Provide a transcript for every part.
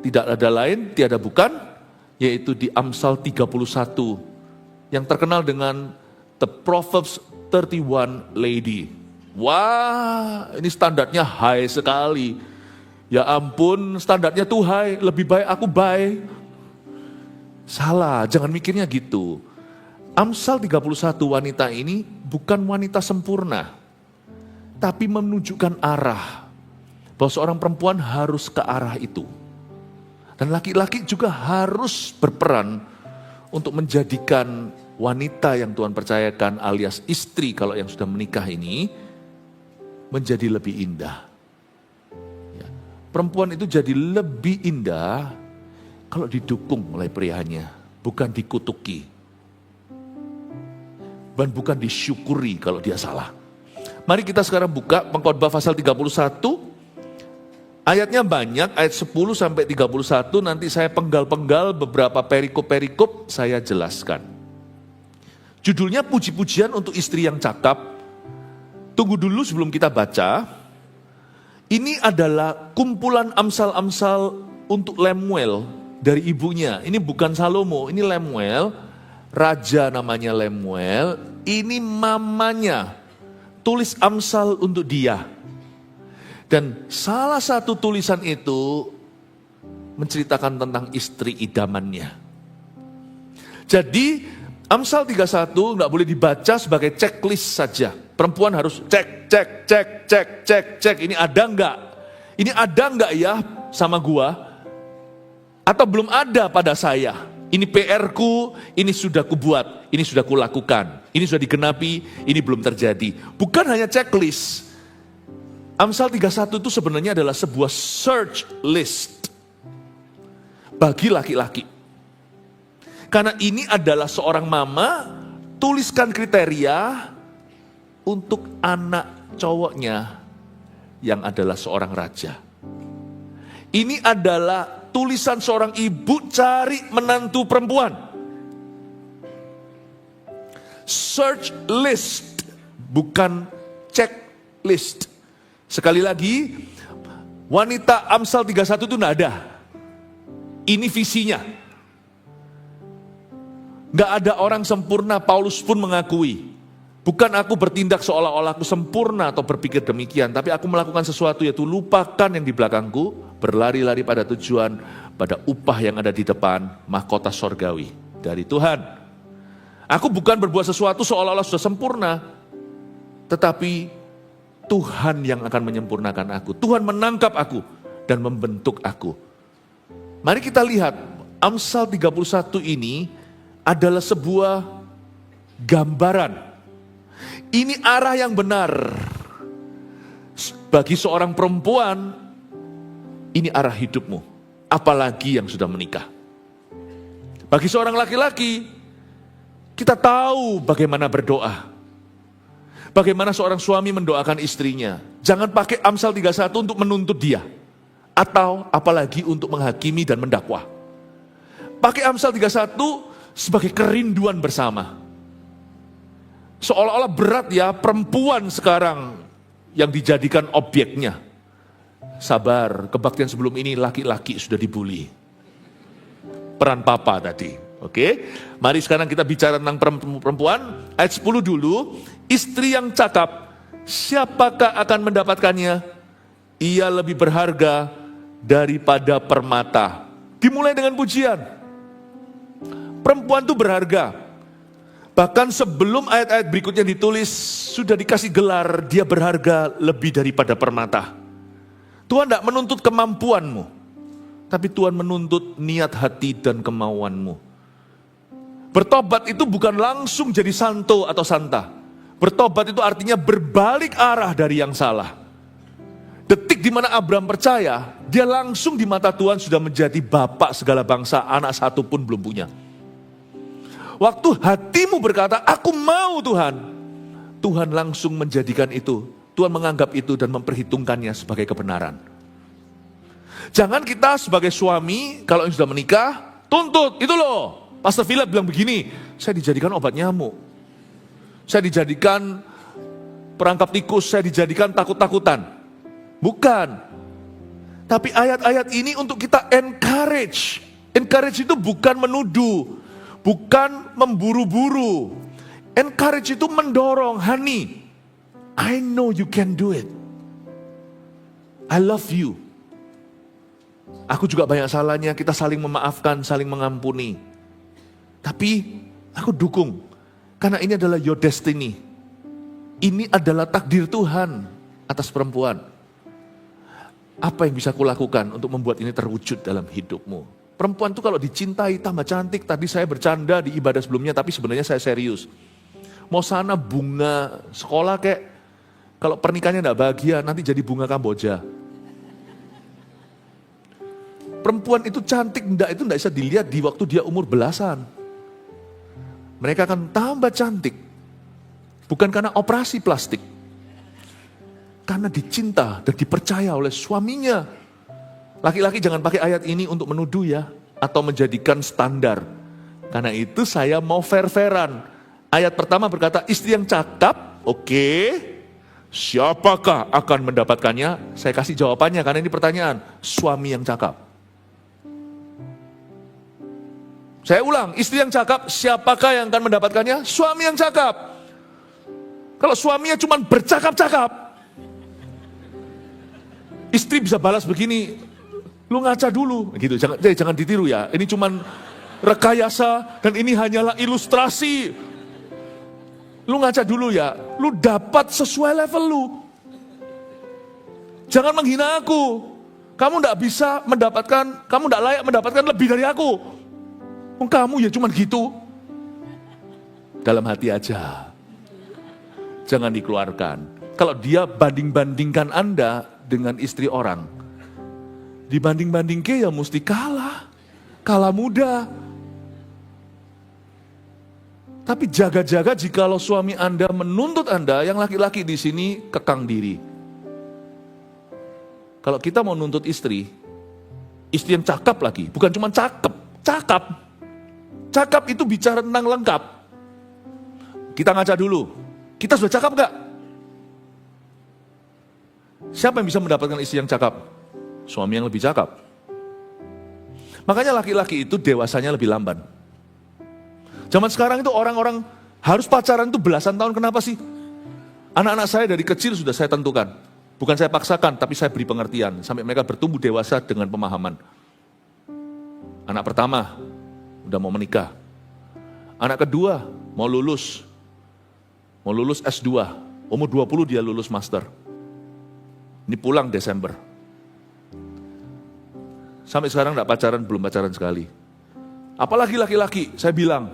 Tidak ada lain, tiada bukan, yaitu di Amsal 31 yang terkenal dengan The Proverbs 31 Lady. Wah, ini standarnya high sekali. Ya ampun, standarnya tuh high, lebih baik aku baik. Salah, jangan mikirnya gitu. Amsal 31 wanita ini bukan wanita sempurna, tapi menunjukkan arah. Bahwa seorang perempuan harus ke arah itu. Dan laki-laki juga harus berperan untuk menjadikan wanita yang Tuhan percayakan alias istri kalau yang sudah menikah ini menjadi lebih indah. Ya. Perempuan itu jadi lebih indah kalau didukung oleh prianya, bukan dikutuki. Dan bukan disyukuri kalau dia salah. Mari kita sekarang buka Pengkhotbah pasal 31. Ayatnya banyak, ayat 10 sampai 31, nanti saya penggal-penggal beberapa perikop-perikop saya jelaskan. Judulnya puji-pujian untuk istri yang cakap. Tunggu dulu sebelum kita baca. Ini adalah kumpulan amsal-amsal untuk Lemuel dari ibunya. Ini bukan Salomo, ini Lemuel, raja namanya Lemuel. Ini mamanya, tulis amsal untuk dia. Dan salah satu tulisan itu menceritakan tentang istri idamannya. Jadi Amsal 31 nggak boleh dibaca sebagai checklist saja. Perempuan harus cek. Ini ada nggak? Ini ada nggak ya sama gua? Atau belum ada pada saya? Ini PR-ku, ini sudah kubuat, ini sudah kulakukan, ini sudah digenapi, ini belum terjadi. Bukan hanya checklist. Amsal 31 itu sebenarnya adalah sebuah search list bagi laki-laki. Karena ini adalah seorang mama, tuliskan kriteria untuk anak cowoknya yang adalah seorang raja. Ini adalah tulisan seorang ibu cari menantu perempuan. Search list, bukan checklist. Sekali lagi, wanita Amsal 31 itu tidak ada. Ini visinya. Gak ada orang sempurna, Paulus pun mengakui. Bukan aku bertindak seolah-olah aku sempurna atau berpikir demikian. Tapi aku melakukan sesuatu yaitu lupakan yang di belakangku. Berlari-lari pada tujuan, pada upah yang ada di depan, mahkota sorgawi dari Tuhan. Aku bukan berbuat sesuatu seolah-olah sudah sempurna. Tetapi Tuhan yang akan menyempurnakan aku. Tuhan menangkap aku dan membentuk aku. Mari kita lihat, Amsal 31 ini adalah sebuah gambaran. Ini arah yang benar. Bagi seorang perempuan, ini arah hidupmu. Apalagi yang sudah menikah. Bagi seorang laki-laki, kita tahu bagaimana berdoa. Bagaimana seorang suami mendoakan istrinya. Jangan pakai Amsal 31 untuk menuntut dia. Atau apalagi untuk menghakimi dan mendakwa. Pakai Amsal 31 sebagai kerinduan bersama. Seolah-olah berat ya perempuan sekarang yang dijadikan objeknya. Sabar, kebaktian sebelum ini laki-laki sudah dibully. Peran papa tadi. Oke, mari sekarang kita bicara tentang perempuan. Ayat 10 dulu, istri yang cakap, siapakah akan mendapatkannya? Ia lebih berharga daripada permata. Dimulai dengan pujian. Perempuan itu berharga. Bahkan sebelum ayat-ayat berikutnya ditulis, sudah dikasih gelar, dia berharga lebih daripada permata. Tuhan tidak menuntut kemampuanmu, tapi Tuhan menuntut niat hati dan kemauanmu. Bertobat itu bukan langsung jadi santo atau santa. Bertobat itu artinya berbalik arah dari yang salah. Detik di mana Abraham percaya, dia langsung di mata Tuhan sudah menjadi bapak segala bangsa, anak satu pun belum punya. Waktu hatimu berkata, aku mau Tuhan, Tuhan langsung menjadikan itu. Tuhan menganggap itu dan memperhitungkannya sebagai kebenaran. Jangan kita sebagai suami, kalau sudah menikah, tuntut, itu loh. Pastor Philip bilang begini, saya dijadikan obat nyamuk. Saya dijadikan perangkap tikus, saya dijadikan takut-takutan. Bukan. Tapi ayat-ayat ini untuk kita encourage. Encourage itu bukan menuduh, bukan memburu-buru. Encourage itu mendorong, honey, I know you can do it. I love you. Aku juga banyak salahnya, kita saling memaafkan, saling mengampuni. Tapi aku dukung, karena ini adalah your destiny. Ini adalah takdir Tuhan atas perempuan. Apa yang bisa kulakukan untuk membuat ini terwujud dalam hidupmu? Perempuan itu kalau dicintai tambah cantik. Tadi saya bercanda di ibadah sebelumnya, tapi sebenarnya saya serius. Mau sana bunga sekolah kayak, kalau pernikahannya tidak bahagia, nanti jadi bunga Kamboja. Perempuan itu cantik, itu tidak bisa dilihat di waktu dia umur belasan. Mereka akan tambah cantik. Bukan karena operasi plastik. Karena dicinta dan dipercaya oleh suaminya. Laki-laki jangan pakai ayat ini untuk menuduh ya. Atau menjadikan standar. Karena itu saya mau fair-fairan. Ayat pertama berkata istri yang cakap, oke. Siapakah akan mendapatkannya? Saya kasih jawabannya karena ini pertanyaan. Suami yang cakap. Saya ulang, istri yang cakap, siapakah yang akan mendapatkannya? Suami yang cakap. Kalau suaminya cuma bercakap-cakap, istri bisa balas begini, lu ngaca dulu, gitu. Jangan ditiru ya. Ini cuma rekayasa dan ini hanyalah ilustrasi. Lu ngaca dulu ya. Lu dapat sesuai level lu. Jangan menghina aku. Kamu tidak bisa mendapatkan, kamu tidak layak mendapatkan lebih dari aku. Kamu ya cuma gitu. Dalam hati aja. Jangan dikeluarkan. Kalau dia banding-bandingkan Anda dengan istri orang, dibanding-bandingke ya mesti kalah. Kalah muda. Tapi jaga-jaga jikalau suami Anda menuntut Anda, yang laki-laki di sini kekang diri. Kalau kita mau nuntut istri yang cakap lagi, bukan cuma cakap. Cakap itu bicara tentang lengkap. Kita ngaca dulu. Kita sudah cakap gak? Siapa yang bisa mendapatkan istri yang cakap? Suami yang lebih cakap. Makanya laki-laki itu dewasanya lebih lamban. Zaman sekarang itu orang-orang harus pacaran itu belasan tahun. Kenapa sih? Anak-anak saya dari kecil sudah saya tentukan. Bukan saya paksakan, tapi saya beri pengertian. Sampai mereka bertumbuh dewasa dengan pemahaman. Anak pertama udah mau menikah. Anak kedua mau lulus S2. Umur 20 dia lulus master. Ini pulang Desember. Sampai sekarang enggak pacaran, belum pacaran sekali. Apalagi laki-laki, saya bilang,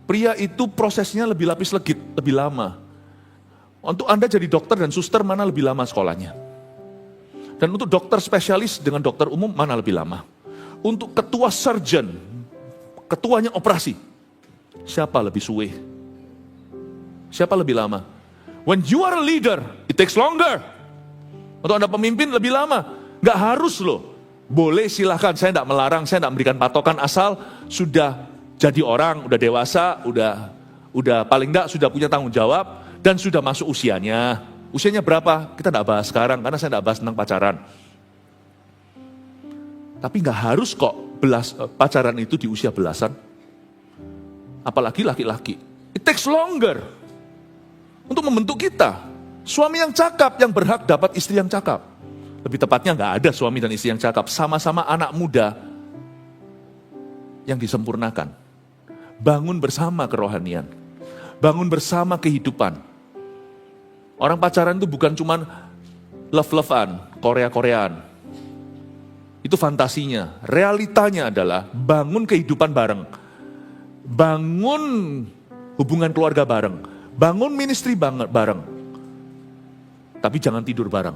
pria itu prosesnya lebih lapis legit, lebih lama. Untuk Anda jadi dokter dan suster, mana lebih lama sekolahnya? Dan untuk dokter spesialis dengan dokter umum, mana lebih lama? Untuk ketua surgeon, ketuanya operasi, siapa lebih suwe? Siapa lebih lama? When you are a leader, it takes longer. Untuk Anda pemimpin lebih lama. Gak harus loh. Boleh silahkan, saya tidak melarang, saya tidak memberikan patokan asal sudah jadi orang, udah dewasa, udah paling enggak sudah punya tanggung jawab dan sudah masuk usianya. Usianya berapa? Kita tidak bahas sekarang karena saya tidak bahas tentang pacaran. Tapi gak harus kok pacaran itu di usia belasan. Apalagi laki-laki. It takes longer untuk membentuk kita. Suami yang cakap yang berhak dapat istri yang cakap. Lebih tepatnya gak ada suami dan istri yang cakap. Sama-sama anak muda yang disempurnakan. Bangun bersama kerohanian. Bangun bersama kehidupan. Orang pacaran itu bukan cuma love-lovean, Korea-Koreaan. Itu fantasinya. Realitanya adalah bangun kehidupan bareng. Bangun hubungan keluarga bareng. Bangun ministry bareng. Tapi jangan tidur bareng.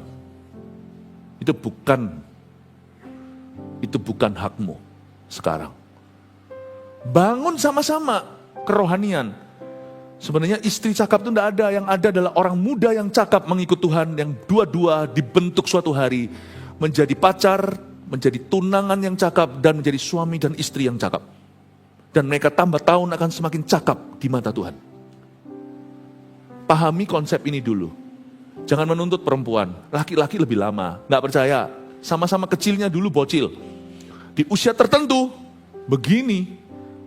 Itu bukan hakmu sekarang. Bangun sama-sama kerohanian. Sebenarnya istri cakap itu tidak ada. Yang ada adalah orang muda yang cakap mengikut Tuhan. Yang dua-dua dibentuk suatu hari. Menjadi pacar, menjadi tunangan yang cakap. Dan menjadi suami dan istri yang cakap. Dan mereka tambah tahun akan semakin cakap di mata Tuhan. Pahami konsep ini dulu. Jangan menuntut perempuan. Laki-laki lebih lama. Nggak percaya? Sama-sama kecilnya dulu bocil. Di usia tertentu, begini.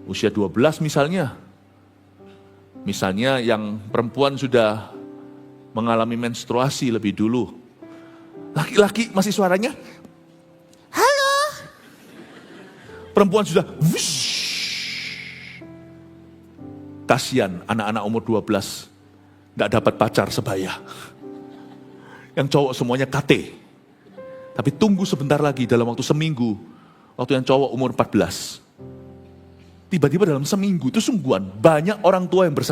Usia 12 misalnya. Misalnya yang perempuan sudah mengalami menstruasi lebih dulu. Laki-laki masih suaranya, halo. Perempuan sudah, wush. Kasian anak-anak umur 12, gak dapat pacar sebaya. Yang cowok semuanya KT. Tapi tunggu sebentar lagi dalam waktu seminggu, waktu yang cowok umur 14. Tiba-tiba dalam seminggu itu sungguhan banyak orang tua yang bersatu.